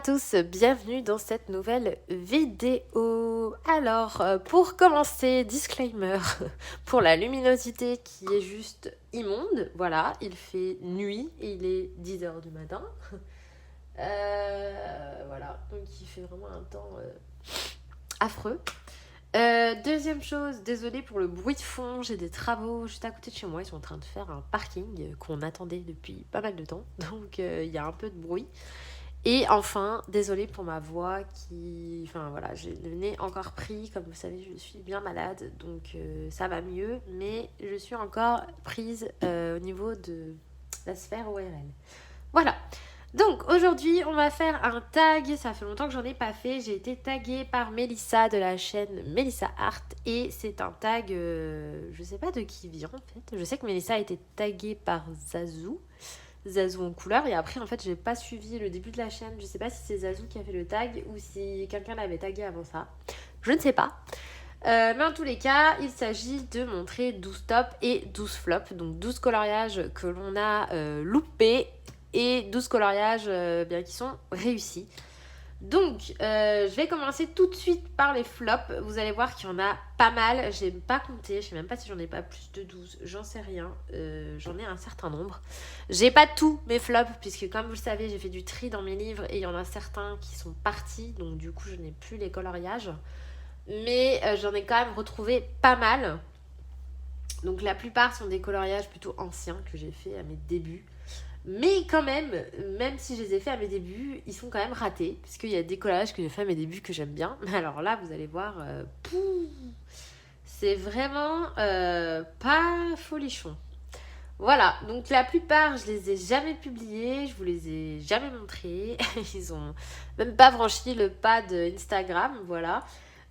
tous, bienvenue dans cette nouvelle vidéo. Alors, pour commencer, disclaimer, pour la luminosité qui est juste immonde, voilà, il fait nuit et il est 10h du matin. Voilà, donc il fait vraiment un temps affreux. Deuxième chose, désolée pour le bruit de fond, j'ai des travaux juste à côté de chez moi, ils sont en train de faire un parking qu'on attendait depuis pas mal de temps, donc il y a un peu de bruit. Et enfin, désolée pour ma voix qui... Enfin voilà, j'ai le nez encore pris, comme vous savez, je suis bien malade, donc ça va mieux, mais je suis encore prise au niveau de la sphère ORL. Voilà. Donc aujourd'hui, on va faire un tag. Ça fait longtemps que j'en ai pas fait. J'ai été taguée par Mélissa de la chaîne Mélissa Art. Et c'est un tag, je sais pas de qui vient en fait. Je sais que Mélissa a été taguée par Zazou en couleur. Et après, en fait, j'ai pas suivi le début de la chaîne. Je sais pas si c'est Zazou qui a fait le tag ou si quelqu'un l'avait tagué avant ça. Je ne sais pas. Mais en tous les cas, il s'agit de montrer 12 tops et 12 flops. Donc 12 coloriages que l'on a loupés et 12 coloriages bien qui sont réussis. Donc, je vais commencer tout de suite par les flops. Vous allez voir qu'il y en a pas mal. J'ai pas compté. Je sais même pas si j'en ai pas plus de 12. J'en sais rien. J'en ai un certain nombre. J'ai pas tous mes flops, puisque comme vous le savez, j'ai fait du tri dans mes livres et il y en a certains qui sont partis. Donc, du coup, je n'ai plus les coloriages. Mais j'en ai quand même retrouvé pas mal. Donc, la plupart sont des coloriages plutôt anciens que j'ai fait à mes débuts. Mais quand même si je les ai fait à mes débuts, ils sont quand même ratés. Puisqu'il y a des collages que j'ai fait à mes débuts que j'aime bien. Mais alors là, vous allez voir, c'est vraiment pas folichon. Voilà, donc la plupart, je les ai jamais publiés, je vous les ai jamais montrés. Ils ont même pas franchi le pas de Instagram, voilà.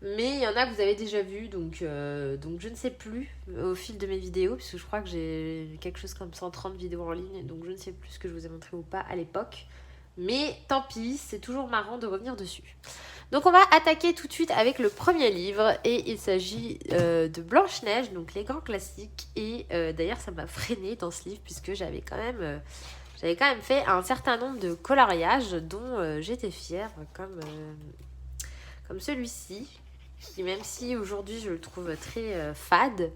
Mais il y en a que vous avez déjà vu, donc je ne sais plus au fil de mes vidéos, puisque je crois que j'ai quelque chose comme 130 vidéos en ligne, donc je ne sais plus ce que je vous ai montré ou pas à l'époque. Mais tant pis, c'est toujours marrant de revenir dessus. Donc on va attaquer tout de suite avec le premier livre, et il s'agit de Blanche-Neige, donc les grands classiques. Et d'ailleurs ça m'a freinée dans ce livre, puisque j'avais quand même fait un certain nombre de coloriages dont j'étais fière, comme celui-ci, qui même si aujourd'hui je le trouve très fade,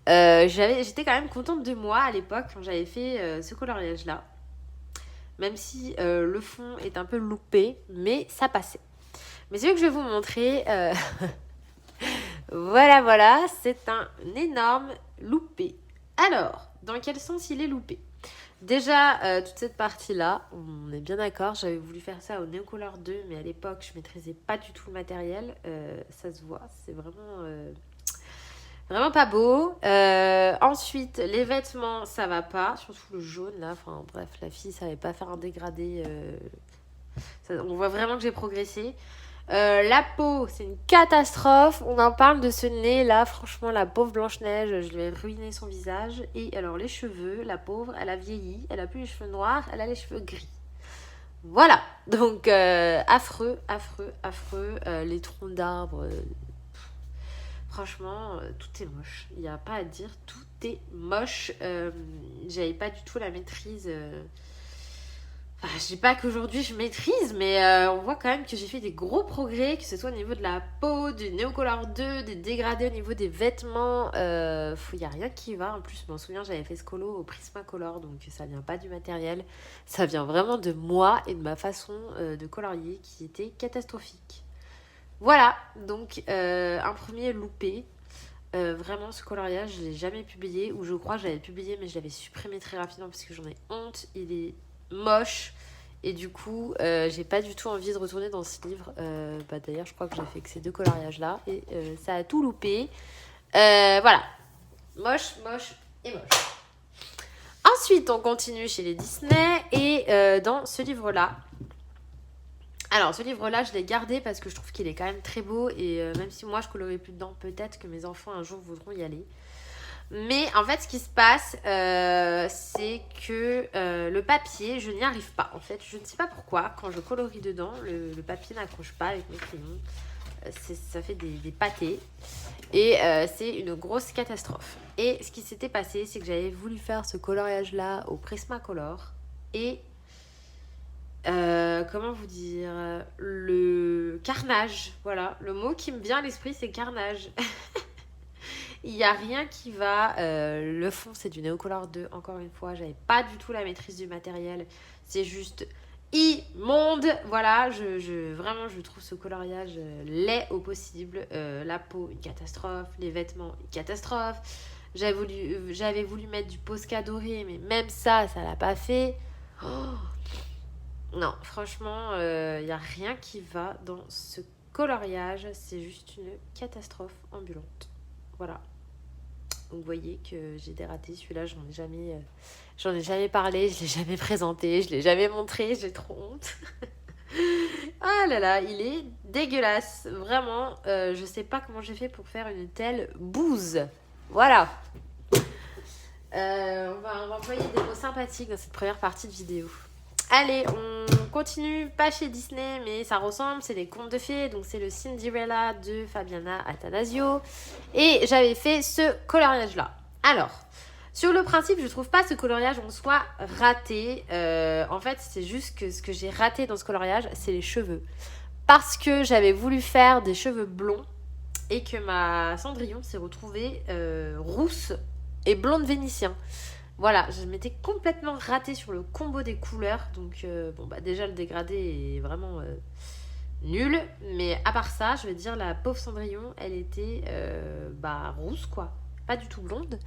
j'étais quand même contente de moi à l'époque quand j'avais fait ce coloriage là, même si le fond est un peu loupé, mais ça passait. Mais celui que je vais vous montrer, voilà, c'est un énorme loupé. Alors, dans quel sens il est loupé? Déjà, toute cette partie-là, on est bien d'accord, j'avais voulu faire ça au Neocolor 2, mais à l'époque, je maîtrisais pas du tout le matériel. Ça se voit, c'est vraiment pas beau. Ensuite, les vêtements, ça va pas, surtout le jaune, là. Enfin, bref, la fille savait pas faire un dégradé. On voit vraiment que j'ai progressé. La peau, c'est une catastrophe. On en parle de ce nez là. Franchement, la pauvre Blanche-Neige, je lui ai ruiné son visage. Et alors, les cheveux, la pauvre, elle a vieilli. Elle a plus les cheveux noirs, elle a les cheveux gris. Voilà. Donc, affreux. Les troncs d'arbres. Franchement, tout est moche. Il n'y a pas à dire. Tout est moche. J'avais pas du tout la maîtrise. Je dis pas qu'aujourd'hui je maîtrise, mais on voit quand même que j'ai fait des gros progrès, que ce soit au niveau de la peau, du Neocolor 2, des dégradés au niveau des vêtements. Il n'y a rien qui va. En plus, je m'en souviens, j'avais fait ce colo au Prismacolor, donc ça vient pas du matériel. Ça vient vraiment de moi et de ma façon de colorier qui était catastrophique. Voilà, donc un premier loupé. Vraiment, ce coloriage, je l'ai jamais publié, ou je crois que je l'avais publié, mais je l'avais supprimé très rapidement parce que j'en ai honte. Il est moche, et du coup j'ai pas du tout envie de retourner dans ce livre. D'ailleurs je crois que j'ai fait que ces deux coloriages là et ça a tout loupé. Voilà, moche et moche. Ensuite on continue chez les Disney, et dans ce livre là, alors ce livre là je l'ai gardé parce que je trouve qu'il est quand même très beau, et même si moi je colorie plus dedans, peut-être que mes enfants un jour voudront y aller. Mais en fait, ce qui se passe, c'est que le papier, je n'y arrive pas. En fait, je ne sais pas pourquoi. Quand je colorie dedans, le papier n'accroche pas avec mes crayons. Ça fait des pâtés. Et c'est une grosse catastrophe. Et ce qui s'était passé, c'est que j'avais voulu faire ce coloriage-là au Prismacolor. Et comment vous dire, le carnage, voilà, le mot qui me vient à l'esprit c'est carnage. Il n'y a rien qui va, le fond c'est du Neocolor 2, encore une fois, j'avais pas du tout la maîtrise du matériel, c'est juste immonde, voilà, vraiment je trouve ce coloriage laid au possible, la peau une catastrophe, les vêtements une catastrophe, j'avais voulu mettre du Posca doré, mais même ça l'a pas fait. Oh non, franchement, il n'y a rien qui va dans ce coloriage. C'est juste une catastrophe ambulante. Voilà. Donc vous voyez que j'ai des ratés. Celui-là, j'en ai jamais parlé, je l'ai jamais présenté, je l'ai jamais montré, j'ai trop honte. Ah là là, il est dégueulasse. Vraiment, je sais pas comment j'ai fait pour faire une telle bouse. Voilà. On va employer des mots sympathiques dans cette première partie de vidéo. Allez, on continue, pas chez Disney, mais ça ressemble, c'est les contes de fées, donc c'est le Cinderella de Fabiana Attanasio. Et j'avais fait ce coloriage-là. Alors, sur le principe, je trouve pas ce coloriage en soi raté. En fait, c'est juste que ce que j'ai raté dans ce coloriage, c'est les cheveux. Parce que j'avais voulu faire des cheveux blonds et que ma Cendrillon s'est retrouvée rousse et blonde vénitien. Voilà, je m'étais complètement ratée sur le combo des couleurs. Donc, bon, bah, déjà, le dégradé est vraiment nul. Mais à part ça, je veux dire, la pauvre Cendrillon, elle était rousse, quoi. Pas du tout blonde.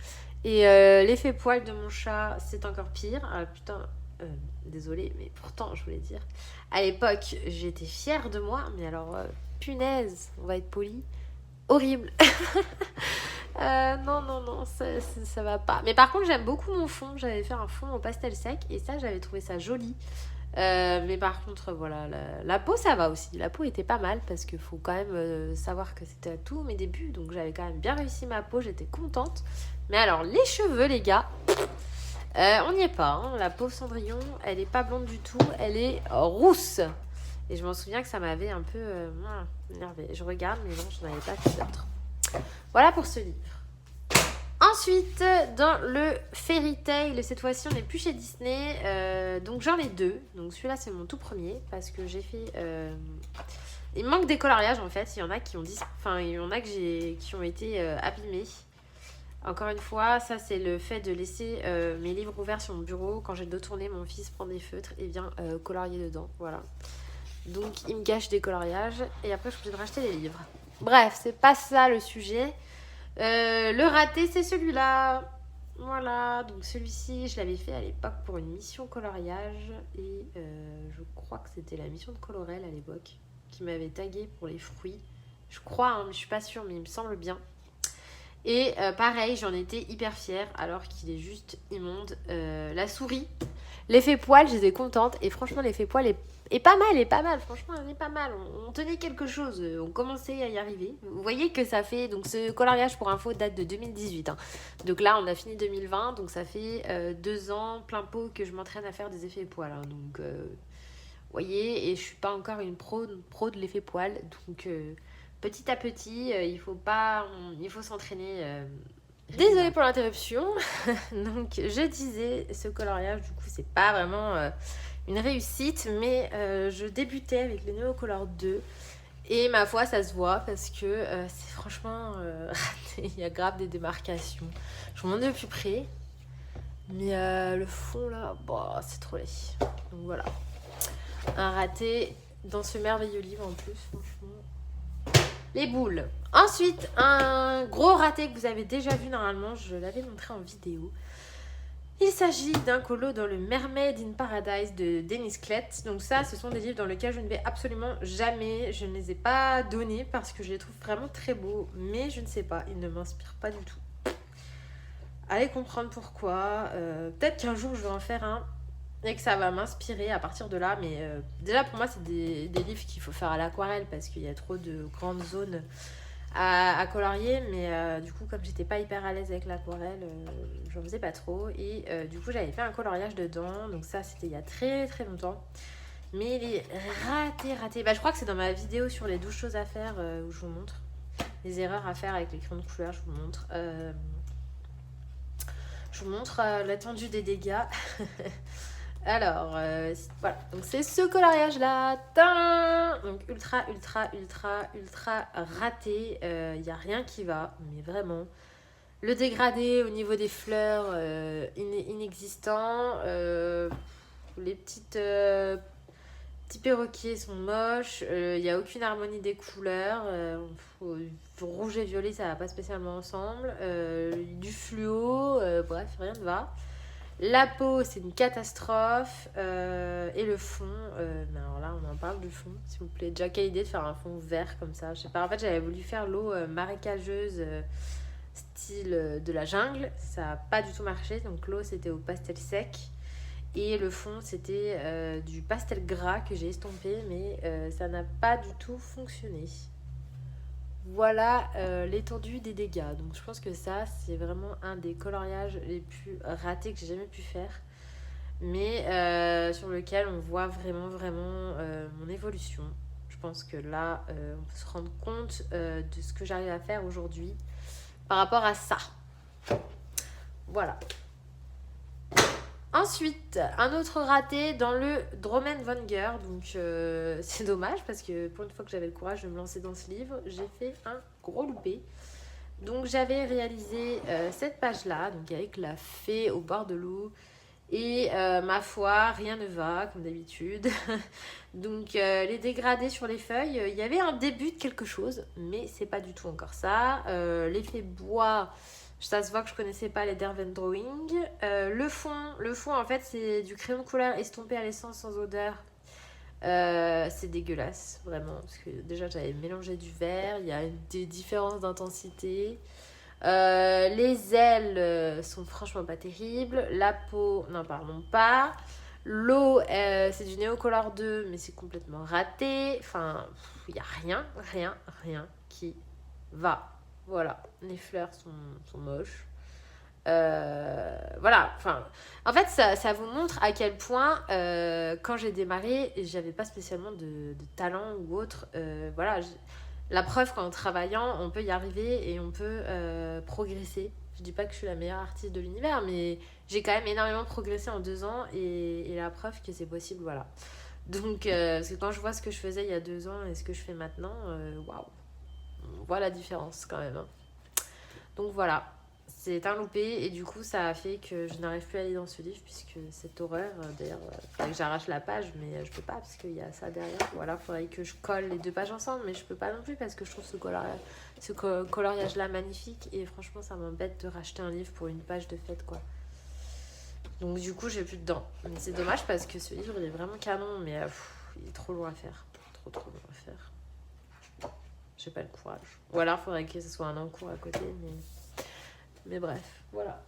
Et l'effet poil de mon chat, c'est encore pire. Ah, putain, désolée, mais pourtant, je voulais dire. À l'époque, j'étais fière de moi. Mais alors, punaise, on va être poli. Horrible. Non, ça va pas. Mais par contre, j'aime beaucoup mon fond. J'avais fait un fond au pastel sec et ça, j'avais trouvé ça joli. Mais par contre, voilà, la peau, ça va aussi. La peau était pas mal parce qu'il faut quand même savoir que c'était à tous mes débuts. Donc, j'avais quand même bien réussi ma peau. J'étais contente. Mais alors, les cheveux, les gars, on n'y est pas. Hein. La pauvre Cendrillon, elle est pas blonde du tout. Elle est rousse. Et je m'en souviens que ça m'avait un peu énervée. Je regarde, mais non, je n'en avais pas fait d'autres. Voilà pour ce livre. Ensuite, dans le Fairy Tail, cette fois-ci, on n'est plus chez Disney. Donc, j'en ai deux. Donc, celui-là, c'est mon tout premier. Parce que j'ai fait... Il me manque des coloriages, en fait. Il y en a qui ont, il y en a qui ont été abîmés. Encore une fois, ça, c'est le fait de laisser mes livres ouverts sur mon bureau. Quand j'ai le dos tourné, mon fils prend des feutres et vient colorier dedans. Voilà. Donc, il me gâche des coloriages. Et après, je suis obligée de racheter les livres. Bref, c'est pas ça le sujet. Le raté, c'est celui-là. Voilà, donc celui-ci, je l'avais fait à l'époque pour une mission coloriage. Et je crois que c'était la mission de Colorel à l'époque qui m'avait tagué pour les fruits. Je crois, hein, mais je suis pas sûre, mais il me semble bien. Et pareil, j'en étais hyper fière alors qu'il est juste immonde. La souris, l'effet poil, j'étais contente. Et franchement, l'effet poil est pas mal. Franchement, elle est pas mal. On tenait quelque chose. On commençait à y arriver. Vous voyez que ça fait... Donc ce coloriage, pour info, date de 2018. Hein. Donc là, on a fini 2020. Donc ça fait 2 ans plein pot que je m'entraîne à faire des effets poil. Hein. Donc, vous voyez, et je suis pas encore une pro de l'effet poil. Donc... petit à petit, il faut s'entraîner. Désolée pour l'interruption. Donc, je disais, ce coloriage, du coup, c'est pas vraiment une réussite, mais je débutais avec le Neocolor 2. Et ma foi, ça se voit parce que c'est franchement raté. Il y a grave des démarcations. Je vous montre de plus près. Mais le fond, là, c'est trop laid. Donc, voilà. Un raté dans ce merveilleux livre, en plus, franchement. Les boules. Ensuite, un gros raté que vous avez déjà vu normalement, je l'avais montré en vidéo. Il s'agit d'un colo dans le Mermaid in Paradise de Dennis Klett. Donc ça, ce sont des livres dans lesquels je ne vais absolument jamais. Je ne les ai pas donnés parce que je les trouve vraiment très beaux. Mais je ne sais pas, ils ne m'inspirent pas du tout. Allez comprendre pourquoi. Peut-être qu'un jour, je vais en faire un. Et que ça va m'inspirer à partir de là. Mais déjà, pour moi, c'est des livres qu'il faut faire à l'aquarelle parce qu'il y a trop de grandes zones à colorier. Mais du coup, comme j'étais pas hyper à l'aise avec l'aquarelle, j'en faisais pas trop. Et du coup, j'avais fait un coloriage dedans. Donc ça, c'était il y a très très longtemps. Mais il est raté. Je crois que c'est dans ma vidéo sur les 12 choses à faire où je vous montre. Les erreurs à faire avec les crayons de couleur, je vous montre. Je vous montre l'étendue des dégâts. Alors, voilà. Donc, c'est ce coloriage-là. Tin Donc, ultra, ultra, ultra, ultra raté. Il n'y a rien qui va, mais vraiment. Le dégradé au niveau des fleurs, inexistant. Les petits perroquets sont moches. Il n'y a aucune harmonie des couleurs. Rouge et violet, ça va pas spécialement ensemble. Du fluo, bref, rien ne va. La peau, c'est une catastrophe. Et le fond, mais alors là, on en parle du fond, s'il vous plaît. Déjà, quelle idée de faire un fond vert comme ça. Je sais pas, en fait, j'avais voulu faire l'eau marécageuse, style de la jungle. Ça n'a pas du tout marché. Donc, l'eau, c'était au pastel sec. Et le fond, c'était du pastel gras que j'ai estompé, mais ça n'a pas du tout fonctionné. Voilà l'étendue des dégâts. Donc je pense que ça, c'est vraiment un des coloriages les plus ratés que j'ai jamais pu faire. Mais sur lequel on voit vraiment, vraiment mon évolution. Je pense que là, on peut se rendre compte de ce que j'arrive à faire aujourd'hui par rapport à ça. Voilà. Ensuite, un autre raté dans le Drommenwenger. Donc, c'est dommage parce que pour une fois que j'avais le courage de me lancer dans ce livre, j'ai fait un gros loupé. Donc, j'avais réalisé cette page-là, donc avec la fée au bord de l'eau. Et ma foi, rien ne va, comme d'habitude. Donc, les dégradés sur les feuilles, il y avait un début de quelque chose, mais c'est pas du tout encore ça. L'effet bois. Ça se voit que je connaissais pas les Derwent Drawing. Le fond, en fait, c'est du crayon de couleur estompé à l'essence sans odeur. C'est dégueulasse, vraiment. Parce que déjà, j'avais mélangé du vert. Il y a des différences d'intensité. Les ailes sont franchement pas terribles. La peau, n'en parlons pas. L'eau, c'est du Neocolor 2, mais c'est complètement raté. Enfin, il n'y a rien qui va. Voilà, les fleurs sont moches. Voilà, enfin, en fait, ça vous montre à quel point, quand j'ai démarré, j'avais pas spécialement de talent ou autre. Voilà, la preuve qu'en travaillant, on peut y arriver et on peut progresser. Je dis pas que je suis la meilleure artiste de l'univers, mais j'ai quand même énormément progressé en 2 ans et la preuve que c'est possible, voilà. Donc, parce que quand je vois ce que je faisais il y a 2 ans et ce que je fais maintenant, waouh, on voit la différence quand même. Hein. Donc voilà, c'est un loupé et du coup ça a fait que je n'arrive plus à aller dans ce livre puisque cette horreur, d'ailleurs, il faudrait que j'arrache la page mais je peux pas parce qu'il y a ça derrière. Voilà, il faudrait que je colle les 2 pages ensemble mais je peux pas non plus parce que je trouve ce coloriage là magnifique et franchement ça m'embête de racheter un livre pour une page de fête quoi. Donc du coup j'ai plus dedans. Mais c'est dommage parce que ce livre il est vraiment canon mais il est trop long à faire. Trop long à faire. J'ai pas le courage. Ou alors il faudrait que ce soit un encours à côté mais bref, voilà.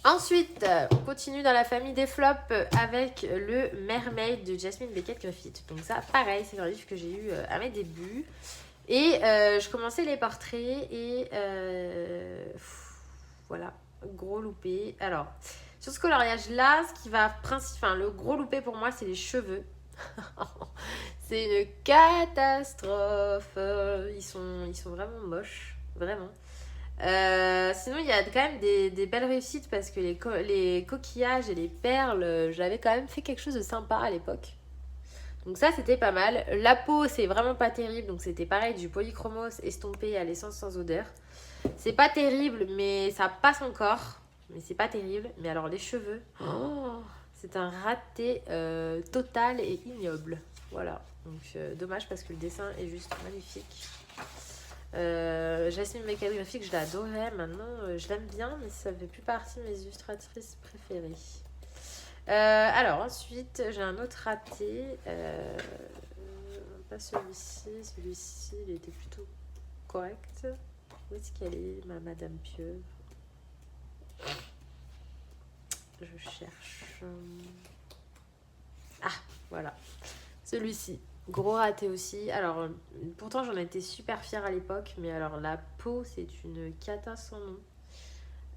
Ensuite, on continue dans la famille des flops avec le Mermaid de Jasmine Beckett-Griffith. Donc ça, pareil, c'est un livre que j'ai eu à mes débuts. Et je commençais les portraits et voilà, gros loupé. Alors, sur ce coloriage-là, ce qui va le gros loupé pour moi, c'est les cheveux. C'est une catastrophe. Ils sont vraiment moches, vraiment. Sinon il y a quand même des belles réussites parce que les coquillages et les perles, j'avais quand même fait quelque chose de sympa à l'époque. Donc ça c'était pas mal. La peau c'est vraiment pas terrible, donc c'était pareil du polychromos estompé à l'essence sans odeur. C'est pas terrible mais ça passe encore. Mais c'est pas terrible. Mais alors les cheveux, c'est un raté total et ignoble. Voilà, donc dommage parce que le dessin est juste magnifique. Jasmine Beckett-Griffith, je l'adorais, maintenant je l'aime bien, mais ça fait plus partie de mes illustratrices préférées. Alors ensuite, j'ai un autre raté, pas celui-ci il était plutôt correct. Où est-ce qu'elle est, ma Madame Pieuvre? Je cherche. Ah, voilà, celui-ci. Gros raté aussi. Alors, pourtant, j'en étais super fière à l'époque. Mais alors, la peau, c'est une cata sans nom.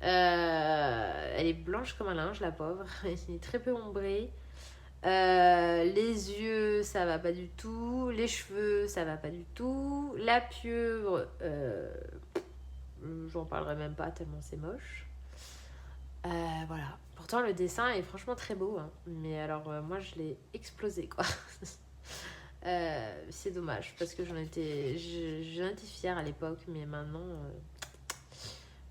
Elle est blanche comme un linge, la pauvre. Elle est très peu ombrée. Les yeux, ça va pas du tout. Les cheveux, ça va pas du tout. La pieuvre, j'en parlerai même pas tellement c'est moche. Voilà. Pourtant, le dessin est franchement très beau, hein. Mais alors, moi, je l'ai explosé, quoi. C'est dommage, parce que j'en étais fière à l'époque, mais maintenant,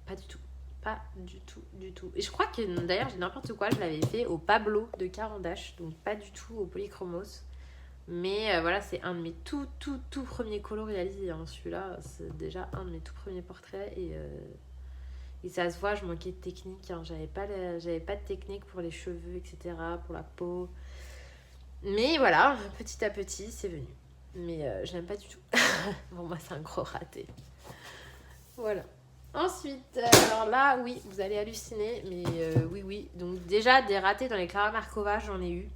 pas du tout. Pas du tout, du tout. Et je crois que, d'ailleurs, j'ai n'importe quoi, je l'avais fait au Pablo de Carandache, donc pas du tout au Polychromos. Mais voilà, c'est un de mes tout premiers colos réalisés, hein. Celui-là, c'est déjà un de mes tout premiers portraits, et ça se voit, je manquais de technique, hein. J'avais pas de technique pour les cheveux, etc., pour la peau. Mais voilà, petit à petit, c'est venu. Mais je l'aime pas du tout. Bon, moi, c'est un gros raté. Voilà. Ensuite, alors là, oui, vous allez halluciner, mais oui. Donc déjà, des ratés dans les Clara Markova, j'en ai eu.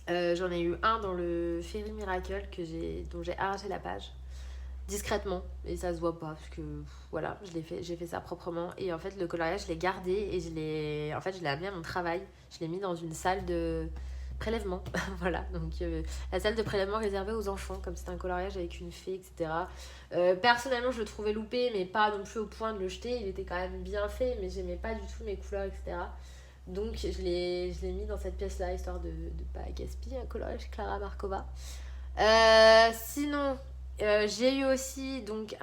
J'en ai eu un dans le Fairy Miracle dont j'ai arraché la page discrètement, et ça se voit pas parce que voilà, j'ai fait ça proprement, et en fait le coloriage je l'ai gardé et je l'ai amené à mon travail, je l'ai mis dans une salle de prélèvement. Voilà, donc la salle de prélèvement réservée aux enfants, comme c'est un coloriage avec une fée, etc. Personnellement je le trouvais loupé, mais pas non plus au point de le jeter, il était quand même bien fait, mais j'aimais pas du tout mes couleurs, etc. Donc je l'ai mis dans cette pièce là, histoire de pas gaspiller un coloriage Clara Markova. Sinon, j'ai eu aussi donc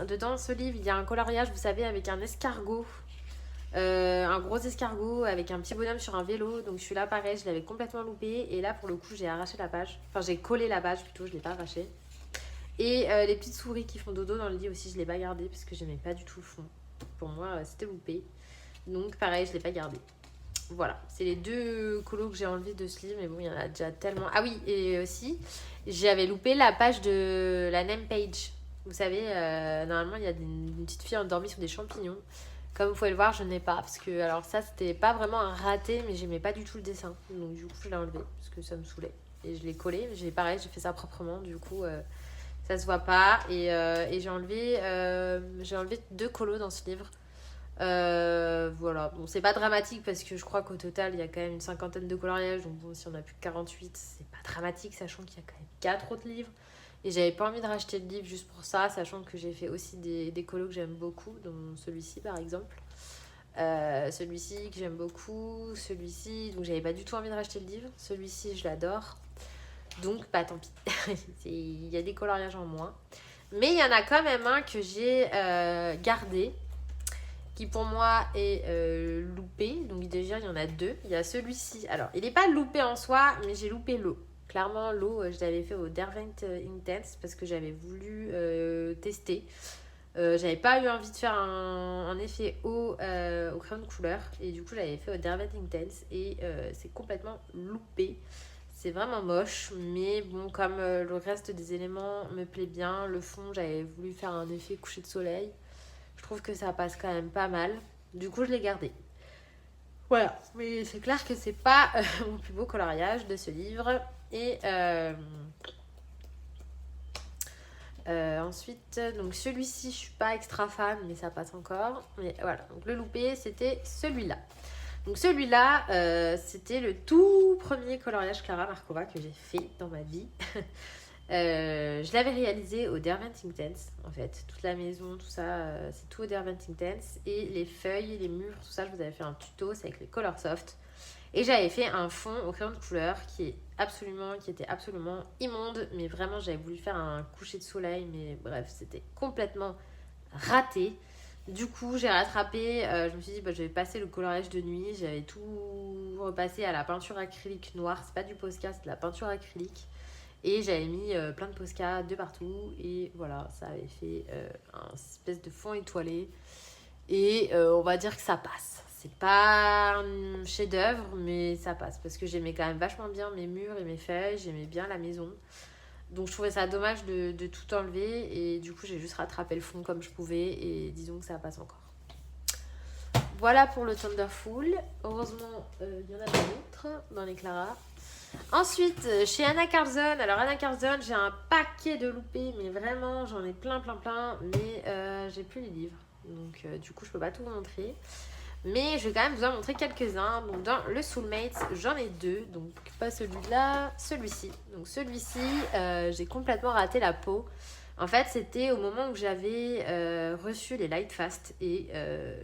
dedans ce livre il y a un coloriage, vous savez, avec un escargot, un gros escargot avec un petit bonhomme sur un vélo. Donc celui-là pareil, je l'avais complètement loupé, et là pour le coup j'ai arraché la page, enfin j'ai collé la page plutôt, je l'ai pas arraché. Et les petites souris qui font dodo dans le lit aussi, je l'ai pas gardé parce que j'aimais pas du tout le fond. Pour moi c'était loupé, donc pareil je l'ai pas gardé. Voilà, c'est les deux colos que j'ai enlevés de ce livre, mais bon, il y en a déjà tellement. Ah oui, et aussi, j'avais loupé la page de la name page. Vous savez, normalement, il y a une petite fille endormie sur des champignons. Comme vous pouvez le voir, je n'ai pas. Parce que, alors ça, c'était pas vraiment un raté, mais j'aimais pas du tout le dessin. Donc, du coup, je l'ai enlevé, parce que ça me saoulait. Et je l'ai collé, pareil, j'ai fait ça proprement, du coup, ça se voit pas. Et j'ai enlevé 2 colos dans ce livre. Voilà, bon, c'est pas dramatique parce que je crois qu'au total il y a quand même une cinquantaine de coloriages, donc bon, si on a plus que 48, c'est pas dramatique, sachant qu'il y a quand même 4 autres livres, et j'avais pas envie de racheter le livre juste pour ça, sachant que j'ai fait aussi des colos que j'aime beaucoup, dont celui-ci par exemple, celui-ci que j'aime beaucoup, celui-ci, donc j'avais pas du tout envie de racheter le livre, celui-ci je l'adore, donc bah tant pis. Il y a des coloriages en moins, mais il y en a quand même un que j'ai gardé, qui pour moi est loupé. Donc déjà il y en a 2. Il y a celui-ci, alors il n'est pas loupé en soi, mais j'ai loupé l'eau. Clairement l'eau, je l'avais fait au Derwent Intense parce que j'avais voulu tester. J'avais pas eu envie de faire un effet eau au crayon de couleur, et du coup j'avais fait au Derwent Intense, et c'est complètement loupé. C'est vraiment moche, mais bon, comme le reste des éléments me plaît bien, le fond j'avais voulu faire un effet coucher de soleil. Je trouve que ça passe quand même pas mal. Du coup, je l'ai gardé. Voilà. Mais c'est clair que c'est pas mon plus beau coloriage de ce livre. Et ensuite, donc celui-ci, je suis pas extra fan, mais ça passe encore. Mais voilà. Donc le loupé, c'était celui-là. Donc celui-là, c'était le tout premier coloriage Clara Markova que j'ai fait dans ma vie. Je l'avais réalisé au Derwent Intense, en fait, toute la maison, tout ça, c'est tout au Derwent Intense, et les feuilles, les murs, tout ça, je vous avais fait un tuto, c'est avec les Colorsoft, et j'avais fait un fond au crayon de couleur qui était absolument immonde, mais vraiment j'avais voulu faire un coucher de soleil, mais bref, c'était complètement raté. Du coup, j'ai rattrapé, je me suis dit, bah, je vais passer le coloriage de nuit, j'avais tout repassé à la peinture acrylique noire, c'est pas du Posca, c'est de la peinture acrylique. Et j'avais mis plein de Posca de partout, et voilà, ça avait fait un espèce de fond étoilé, et on va dire que ça passe. C'est pas un chef-d'œuvre, mais ça passe parce que j'aimais quand même vachement bien mes murs et mes feuilles, j'aimais bien la maison. Donc je trouvais ça dommage de tout enlever, et du coup j'ai juste rattrapé le fond comme je pouvais, et disons que ça passe encore. Voilà pour le Thunderful. Heureusement, il y en a d'autres dans les Clara. Ensuite, chez Anna Carlson. Alors Anna Carlson, j'ai un paquet de loupés, mais vraiment j'en ai plein, mais j'ai plus les livres, donc du coup je peux pas tout vous montrer, mais je vais quand même vous en montrer quelques-uns. Donc dans le Soulmates, j'en ai 2, donc pas celui-là, celui-ci. Donc celui-ci, j'ai complètement raté la peau. En fait, c'était au moment où j'avais reçu les Light Fast et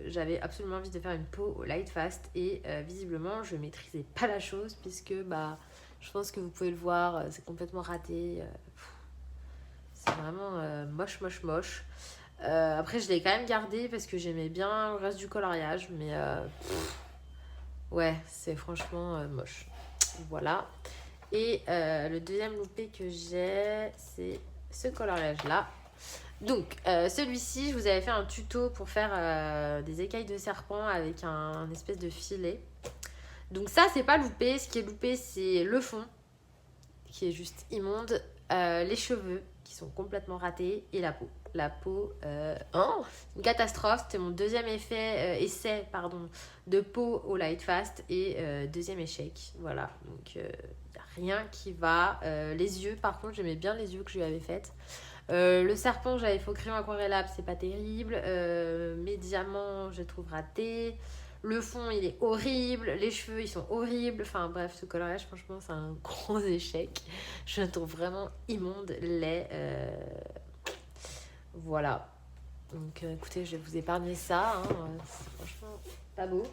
j'avais absolument envie de faire une peau au Light Fast et visiblement, je maîtrisais pas la chose puisque bah, je pense que vous pouvez le voir, c'est complètement raté. C'est vraiment moche, moche, moche. Après, je l'ai quand même gardé parce que j'aimais bien le reste du coloriage, mais ouais, c'est franchement moche. Voilà. Et le deuxième loupé que j'ai, c'est ce coloriage-là. Donc, celui-ci, je vous avais fait un tuto pour faire des écailles de serpent avec un espèce de filet. Donc ça, c'est pas loupé. Ce qui est loupé, c'est le fond, qui est juste immonde. Les cheveux, qui sont complètement ratés. Et la peau. La peau, une catastrophe. C'était mon deuxième essai de peau au Light Fast. Et deuxième échec. Voilà. Donc, rien qui va. Les yeux, par contre, j'aimais bien les yeux que je lui avais faites. Le serpent, j'avais fait au crayon aquarellable, c'est pas terrible. Mes diamants, je trouve ratés. Le fond, il est horrible. Les cheveux, ils sont horribles. Enfin bref, ce coloriage, franchement, c'est un gros échec. Je le trouve vraiment immonde, laid. Voilà. Donc écoutez, je vais vous épargner ça. Franchement, pas beau.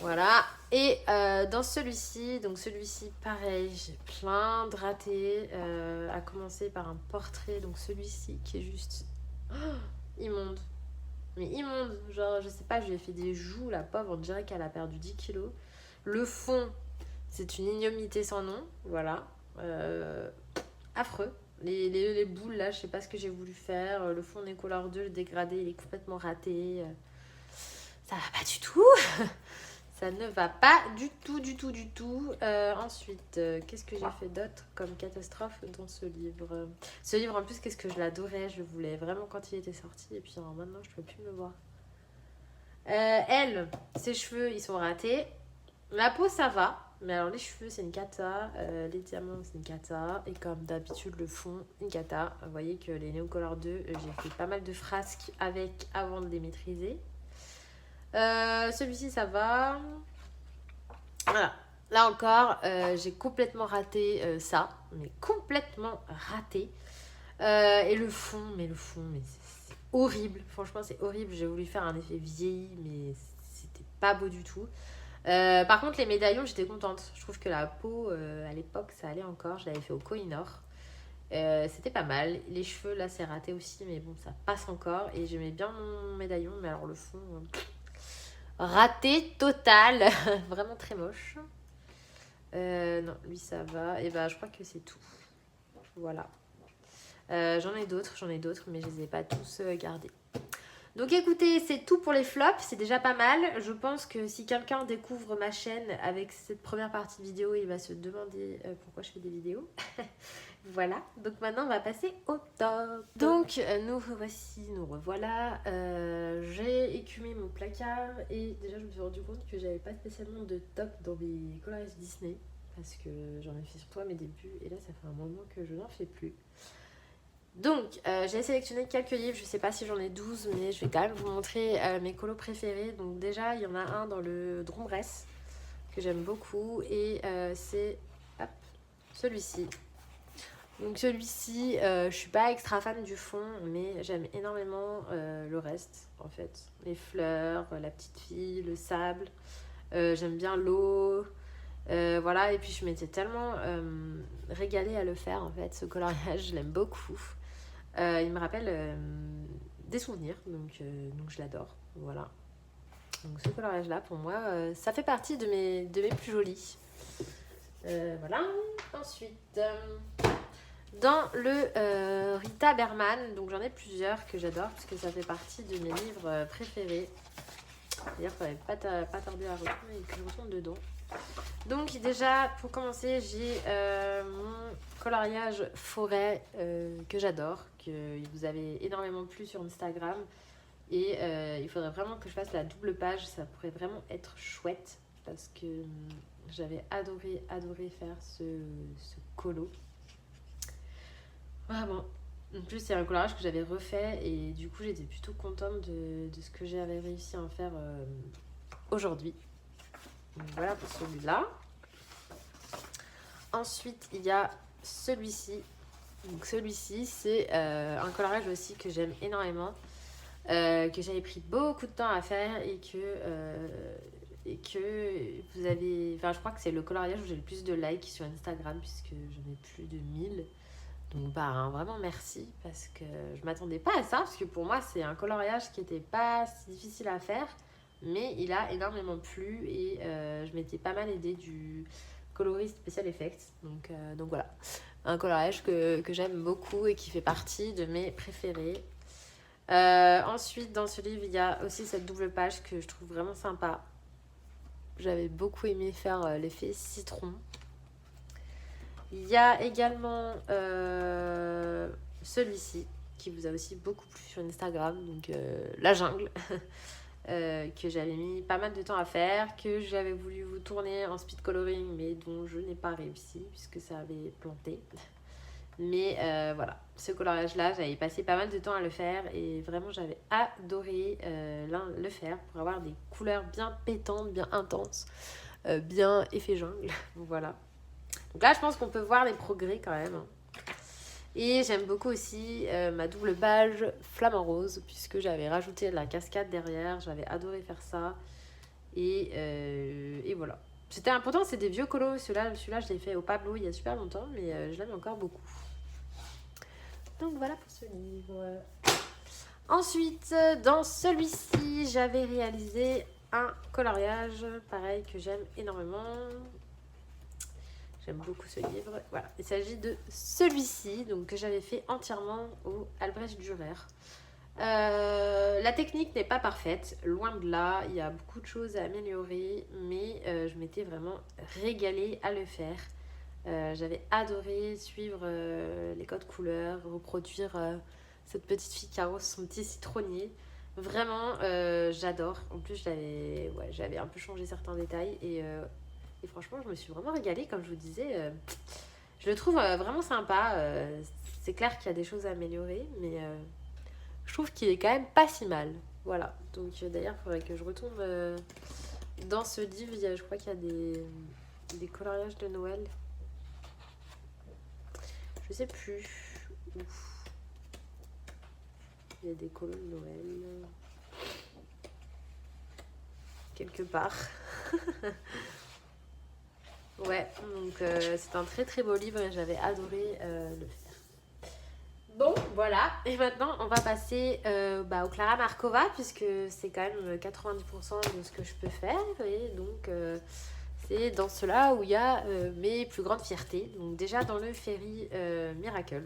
Voilà. Et dans celui-ci, pareil, j'ai plein de ratés. À commencer par un portrait, donc celui-ci qui est juste immonde. Mais immonde, genre je sais pas, je lui ai fait des joues, la pauvre, on dirait qu'elle a perdu 10 kilos. Le fond, c'est une ignominieté sans nom, voilà. Affreux. Les boules là, je sais pas ce que j'ai voulu faire. Le fond des couleurs 2, le dégradé, il est complètement raté. Ça va pas du tout. Ça ne va pas du tout, du tout, du tout. Ensuite, qu'est-ce que j'ai fait d'autre comme catastrophe dans ce livre? Ce livre, en plus, qu'est-ce que je l'adorais. Je voulais vraiment quand il était sorti. Et puis alors, maintenant, je peux plus me le voir. Elle, ses cheveux, ils sont ratés. La peau, ça va. Mais alors, les cheveux, c'est une cata. Les diamants, c'est une cata. Et comme d'habitude, le fond, une cata. Vous voyez que les Neocolor 2, j'ai fait pas mal de frasques avec avant de les maîtriser. Celui-ci ça va. Voilà. Là encore, j'ai complètement raté ça. Mais complètement raté. Et le fond, mais c'est horrible. Franchement, c'est horrible. J'ai voulu faire un effet vieilli, mais c'était pas beau du tout. Par contre, les médaillons, j'étais contente. Je trouve que la peau, à l'époque, ça allait encore. Je l'avais fait au Kohinoor. C'était pas mal. Les cheveux, là, c'est raté aussi, mais bon, ça passe encore. Et j'aimais bien mon médaillon, mais alors le fond... raté total. Vraiment très moche. Non, lui ça va. Et bah je crois que c'est tout. Voilà. J'en ai d'autres, mais je les ai pas tous gardés. Donc écoutez, c'est tout pour les flops, c'est déjà pas mal. Je pense que si quelqu'un découvre ma chaîne avec cette première partie de vidéo, il va se demander pourquoi je fais des vidéos. Voilà, donc maintenant on va passer au top. Donc nous revoilà. J'ai écumé mon placard et déjà je me suis rendu compte que j'avais pas spécialement de top dans mes collages Disney parce que j'en ai fait surtout à mes débuts et là ça fait un moment que je n'en fais plus. Donc j'ai sélectionné quelques livres, je sais pas si j'en ai 12 mais je vais quand même vous montrer mes colos préférés. Donc déjà il y en a un dans le Dromress que j'aime beaucoup et c'est celui-ci. Donc celui-ci, je suis pas extra fan du fond, mais j'aime énormément le reste, en fait. Les fleurs, la petite fille, le sable. J'aime bien l'eau. Voilà, et puis je m'étais tellement régalée à le faire, en fait. Ce coloriage, je l'aime beaucoup. Il me rappelle des souvenirs, donc je l'adore. Voilà. Donc ce coloriage-là, pour moi, ça fait partie de mes plus jolis. Voilà. Ensuite... dans le Rita Berman, donc j'en ai plusieurs que j'adore parce que ça fait partie de mes livres préférés. D'ailleurs, il ne fallait pas tarder à retourner et que je retourne dedans. Donc déjà, pour commencer, j'ai mon coloriage forêt que j'adore, que vous avez énormément plu sur Instagram. Et il faudrait vraiment que je fasse la double page, ça pourrait vraiment être chouette parce que j'avais adoré faire ce colo. Vraiment. En plus, c'est un coloriage que j'avais refait et du coup, j'étais plutôt contente de ce que j'avais réussi à en faire aujourd'hui. Donc, voilà pour celui-là. Ensuite, il y a celui-ci Donc celui-ci, c'est un coloriage aussi que j'aime énormément, que j'avais pris beaucoup de temps à faire et que vous avez... Enfin, je crois que c'est le coloriage où j'ai le plus de likes sur Instagram puisque j'en ai plus de 1000. Donc bah vraiment merci parce que je m'attendais pas à ça parce que pour moi c'est un coloriage qui était pas si difficile à faire mais il a énormément plu et je m'étais pas mal aidée du coloriste Special Effects donc voilà un coloriage que j'aime beaucoup et qui fait partie de mes préférés. Ensuite dans ce livre il y a aussi cette double page que je trouve vraiment sympa. J'avais beaucoup aimé faire l'effet citron. Il y a également celui-ci qui vous a aussi beaucoup plu sur Instagram, donc La Jungle, que j'avais mis pas mal de temps à faire, que j'avais voulu vous tourner en speed coloring, mais dont je n'ai pas réussi puisque ça avait planté. Mais voilà, ce coloriage-là, j'avais passé pas mal de temps à le faire et vraiment j'avais adoré le faire pour avoir des couleurs bien pétantes, bien intenses, bien effet jungle. Voilà. Donc là, je pense qu'on peut voir les progrès quand même. Et j'aime beaucoup aussi ma double page flamant rose, puisque j'avais rajouté de la cascade derrière. J'avais adoré faire ça. Et voilà. C'était important, c'est des vieux colos. Celui-là, je l'ai fait au Pablo il y a super longtemps, mais je l'aime encore beaucoup. Donc voilà pour ce livre. Ensuite, dans celui-ci, j'avais réalisé un coloriage, pareil, que j'aime énormément. J'aime beaucoup ce livre. Voilà, il s'agit de celui-ci, donc que j'avais fait entièrement au Albrecht Dürer. La technique n'est pas parfaite, loin de là, il y a beaucoup de choses à améliorer, mais je m'étais vraiment régalée à le faire. J'avais adoré suivre les codes couleurs, reproduire cette petite fille qui arrose son petit citronnier. Vraiment, j'adore. En plus, j'avais un peu changé certains détails et franchement, je me suis vraiment régalée, comme je vous disais. Je le trouve vraiment sympa. C'est clair qu'il y a des choses à améliorer, mais je trouve qu'il est quand même pas si mal. Voilà. Donc d'ailleurs, il faudrait que je retourne dans ce livre. Je crois qu'il y a des coloriages de Noël. Je sais plus. Ouf. Il y a des colos de Noël. Quelque part. Ouais, donc c'est un très très beau livre et j'avais adoré le faire. Bon, voilà. Et maintenant, on va passer au Clara Markova, puisque c'est quand même 90% de ce que je peux faire. Et donc, c'est dans cela où il y a mes plus grandes fiertés. Donc déjà dans le Fairy Miracle.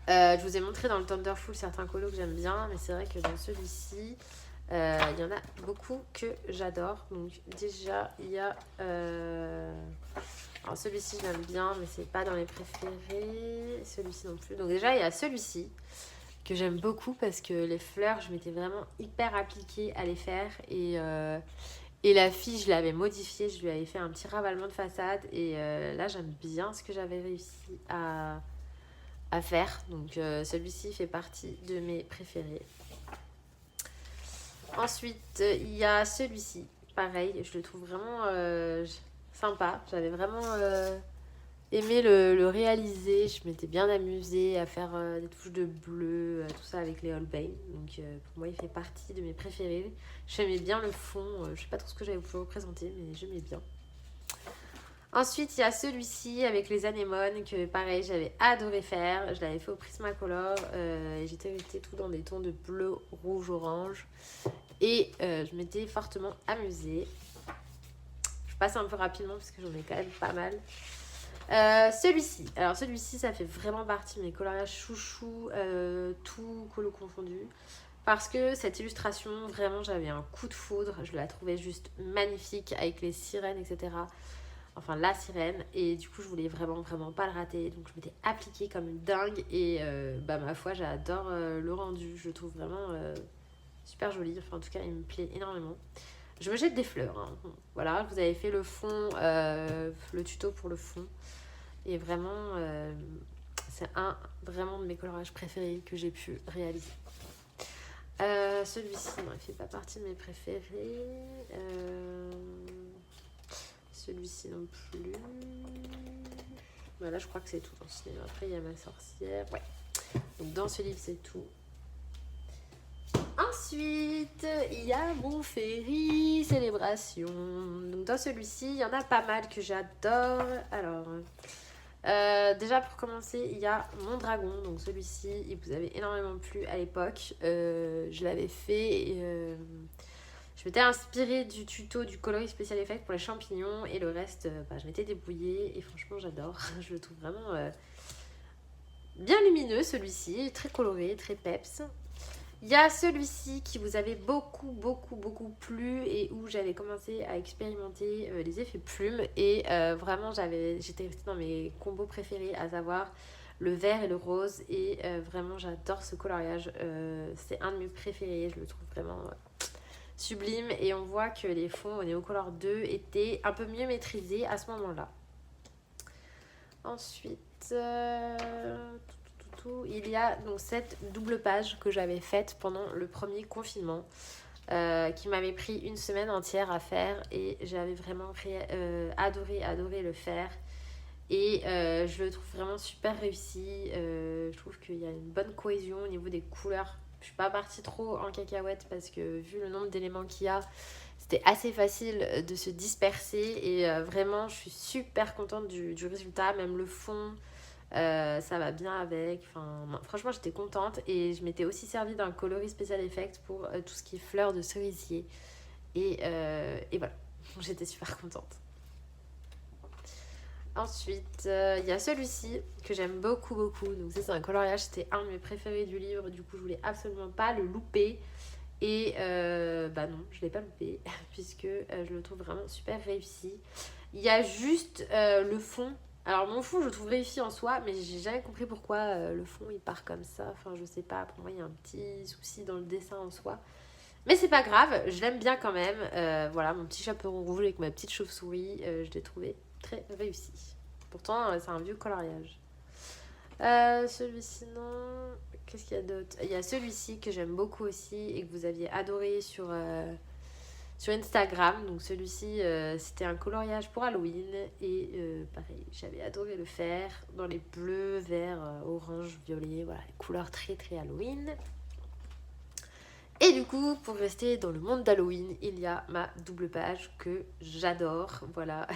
Je vous ai montré dans le Thunderful certains colos que j'aime bien, mais c'est vrai que dans celui-ci, il y en a beaucoup que j'adore. Donc déjà, il y a... Alors celui-ci, je l'aime bien, mais c'est pas dans les préférés. Celui-ci non plus. Donc déjà, il y a celui-ci que j'aime beaucoup parce que les fleurs, je m'étais vraiment hyper appliquée à les faire. Et la fille, je l'avais modifiée. Je lui avais fait un petit ravalement de façade. Et là, j'aime bien ce que j'avais réussi à faire. Donc celui-ci fait partie de mes préférés. Ensuite, il y a celui-ci. Pareil, je le trouve vraiment sympa. J'avais vraiment aimé le réaliser. Je m'étais bien amusée à faire des touches de bleu, tout ça avec les Holbein. Donc pour moi, il fait partie de mes préférés. J'aimais bien le fond. Je sais pas trop ce que j'avais pu représenter, mais j'aimais bien. Ensuite, il y a celui-ci avec les anémones que pareil, j'avais adoré faire. Je l'avais fait au Prismacolor et j'étais restée tout dans des tons de bleu, rouge, orange. Et je m'étais fortement amusée. Je passe un peu rapidement parce que j'en ai quand même pas mal. Celui-ci. Alors celui-ci, ça fait vraiment partie de mes coloriages chouchou, tout colo confondu. Parce que cette illustration, vraiment, j'avais un coup de foudre. Je la trouvais juste magnifique avec les sirènes, etc. Enfin, la sirène. Et du coup, je voulais vraiment, vraiment pas le rater. Donc, je m'étais appliquée comme une dingue. Et ma foi, j'adore le rendu. Je le trouve vraiment super joli. Enfin, en tout cas, il me plaît énormément. Je me jette des fleurs. Hein. Voilà, vous avez fait le fond, le tuto pour le fond. Et vraiment, c'est vraiment de mes colorages préférés que j'ai pu réaliser. Celui-ci, non, il fait pas partie de mes préférés. Celui-ci non plus. Mais là, je crois que c'est tout dans ce livre. Après, il y a ma sorcière. Ouais. Donc, dans ce livre, c'est tout. Ensuite, il y a mon Ferry Célébration. Donc, dans celui-ci, il y en a pas mal que j'adore. Alors, déjà pour commencer, il y a Mon Dragon. Donc, celui-ci, il vous avait énormément plu à l'époque. Je l'avais fait et je m'étais inspirée du tuto du coloris spécial effect pour les champignons. Et le reste, je m'étais débrouillée. Et franchement, j'adore. Je le trouve vraiment bien lumineux, celui-ci. Très coloré, très peps. Il y a celui-ci qui vous avait beaucoup plu et où j'avais commencé à expérimenter les effets plumes et vraiment j'étais restée dans mes combos préférés, à savoir le vert et le rose, et vraiment j'adore ce coloriage, c'est un de mes préférés, je le trouve vraiment sublime, et on voit que les fonds au Neocolor 2 étaient un peu mieux maîtrisés à ce moment-là. Ensuite, il y a donc cette double page que j'avais faite pendant le premier confinement, qui m'avait pris une semaine entière à faire, et j'avais vraiment adoré le faire, et je le trouve vraiment super réussi. Je trouve qu'il y a une bonne cohésion au niveau des couleurs. Je suis pas partie trop en cacahuète parce que vu le nombre d'éléments qu'il y a, c'était assez facile de se disperser, et vraiment je suis super contente du résultat. Même le fond, ça va bien avec. Enfin, franchement, j'étais contente, et je m'étais aussi servi d'un coloris spécial effect pour tout ce qui est fleurs de cerisier. Et voilà, j'étais super contente. Ensuite, il y a celui-ci que j'aime beaucoup. Donc, c'est un coloriage, c'était un de mes préférés du livre. Du coup, je voulais absolument pas le louper. Et non, je l'ai pas loupé puisque je le trouve vraiment super réussi. Il y a juste le fond. Alors mon fond je le trouve réussi en soi, mais j'ai jamais compris pourquoi le fond il part comme ça. Enfin je sais pas, pour moi il y a un petit souci dans le dessin en soi. Mais c'est pas grave, je l'aime bien quand même. Voilà, mon petit chaperon rouge avec ma petite chauve-souris, je l'ai trouvé très réussi. Pourtant c'est un vieux coloriage. Celui-ci non. Qu'est-ce qu'il y a d'autre? Il y a celui-ci que j'aime beaucoup aussi et que vous aviez adoré sur Instagram. Donc celui-ci, c'était un coloriage pour Halloween. Et pareil, j'avais adoré le faire dans les bleus, verts, orange, violet. Voilà, les couleurs très très Halloween. Et du coup, pour rester dans le monde d'Halloween, il y a ma double page que j'adore. Voilà.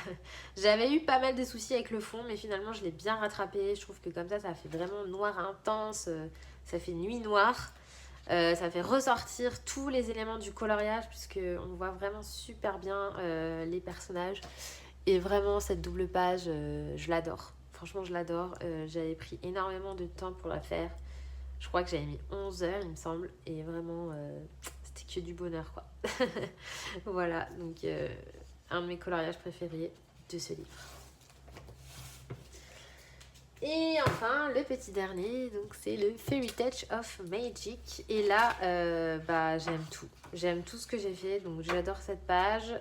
J'avais eu pas mal de soucis avec le fond, mais finalement, je l'ai bien rattrapé. Je trouve que comme ça fait vraiment noir intense. Ça fait nuit noire. Ça fait ressortir tous les éléments du coloriage, puisqu'on voit vraiment super bien les personnages. Et vraiment, cette double page, je l'adore. Franchement, je l'adore. J'avais pris énormément de temps pour la faire. Je crois que j'avais mis 11 heures, il me semble. Et vraiment, c'était que du bonheur, quoi. Voilà, donc un de mes coloriages préférés de ce livre. Et enfin, le petit dernier, donc c'est le Fairy Touch of Magic. Et là, j'aime tout. J'aime tout ce que j'ai fait, donc j'adore cette page.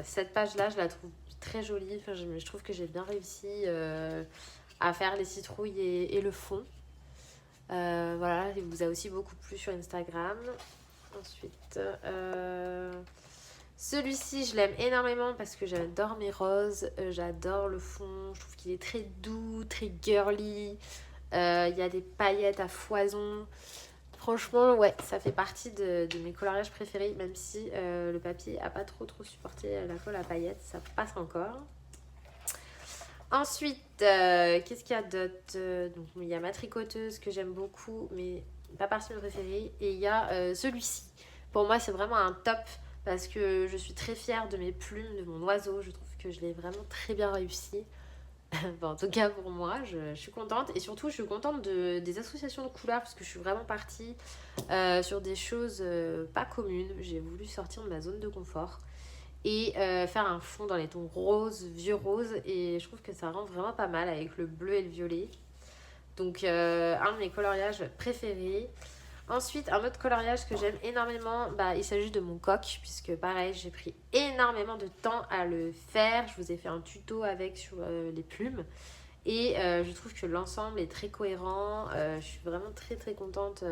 Cette page-là, je la trouve très jolie. Enfin, je trouve que j'ai bien réussi à faire les citrouilles et le fond. Voilà, il vous a aussi beaucoup plu sur Instagram. Ensuite, celui-ci, je l'aime énormément parce que j'adore mes roses, j'adore le fond, je trouve qu'il est très doux, très girly. Il y a des paillettes à foison. Franchement, ouais, ça fait partie de mes coloriages préférés, même si le papier a pas trop supporté la colle à paillettes, ça passe encore. Ensuite, qu'est-ce qu'il y a d'autre? Donc, il y a ma tricoteuse que j'aime beaucoup, mais pas partie de mes préférés. Et il y a celui-ci. Pour moi, c'est vraiment un top parce que je suis très fière de mes plumes, de mon oiseau. Je trouve que je l'ai vraiment très bien réussi. En tout cas, pour moi, je suis contente. Et surtout, je suis contente des associations de couleurs parce que je suis vraiment partie sur des choses pas communes. J'ai voulu sortir de ma zone de confort et faire un fond dans les tons roses, vieux roses, et je trouve que ça rend vraiment pas mal avec le bleu et le violet. Donc un de mes coloriages préférés. Ensuite, un autre coloriage que j'aime énormément, il s'agit de mon coq, puisque pareil, j'ai pris énormément de temps à le faire. Je vous ai fait un tuto avec sur les plumes, et je trouve que l'ensemble est très cohérent. Je suis vraiment très très contente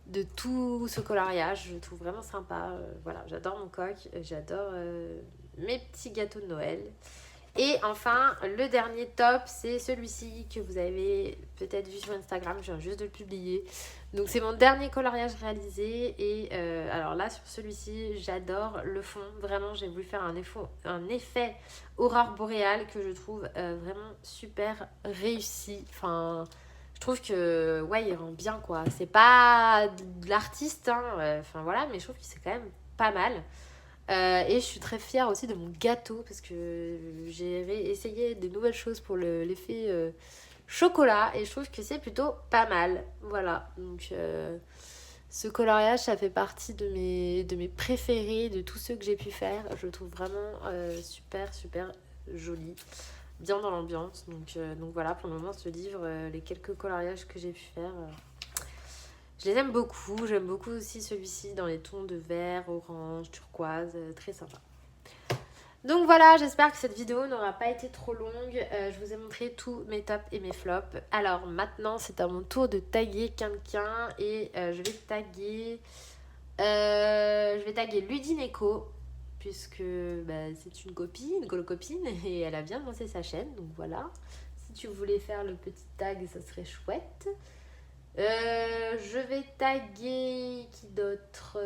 de tout ce coloriage, je le trouve vraiment sympa. Voilà, j'adore mon coq, j'adore mes petits gâteaux de Noël. Et enfin, le dernier top, c'est celui-ci que vous avez peut-être vu sur Instagram, je viens juste de le publier. Donc c'est mon dernier coloriage réalisé et alors là sur celui-ci j'adore le fond, vraiment j'ai voulu faire un effet aurore boréale que je trouve vraiment super réussi. Enfin je trouve que ouais il rend bien quoi, c'est pas de l'artiste hein, enfin voilà mais je trouve que c'est quand même pas mal. Et je suis très fière aussi de mon gâteau parce que j'ai essayé de nouvelles choses pour l'effet chocolat et je trouve que c'est plutôt pas mal. Voilà, donc ce coloriage ça fait partie de mes préférés, de tous ceux que j'ai pu faire. Je le trouve vraiment super super joli, bien dans l'ambiance. Donc voilà, pour le moment ce livre, les quelques coloriages que j'ai pu faire, je les aime beaucoup. J'aime beaucoup aussi celui-ci dans les tons de vert, orange, turquoise, très sympa. Donc voilà, j'espère que cette vidéo n'aura pas été trop longue. Je vous ai montré tous mes tops et mes flops. Alors maintenant, c'est à mon tour de taguer quelqu'un et je vais taguer Ludine Echo puisque bah, c'est une copine, une copine et elle a bien lancé sa chaîne. Donc voilà, si tu voulais faire le petit tag, ça serait chouette. Je vais taguer qui d'autre.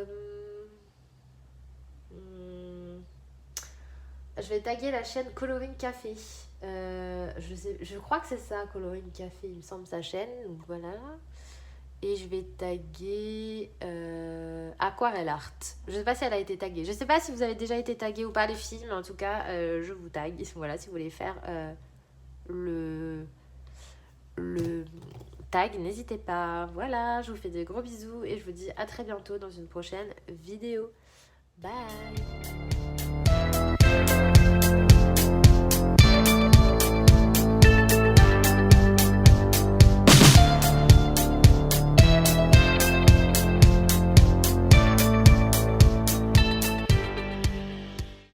Je vais taguer la chaîne Coloring Café. Je crois que c'est ça, Coloring Café, il me semble, sa chaîne. Donc voilà. Et je vais taguer Aquarelle Art. Je sais pas si elle a été taguée. Je sais pas si vous avez déjà été tagué ou pas les filles, mais en tout cas, je vous tague. Voilà, si vous voulez faire le tag, n'hésitez pas. Voilà, je vous fais de gros bisous et je vous dis à très bientôt dans une prochaine vidéo. Bye!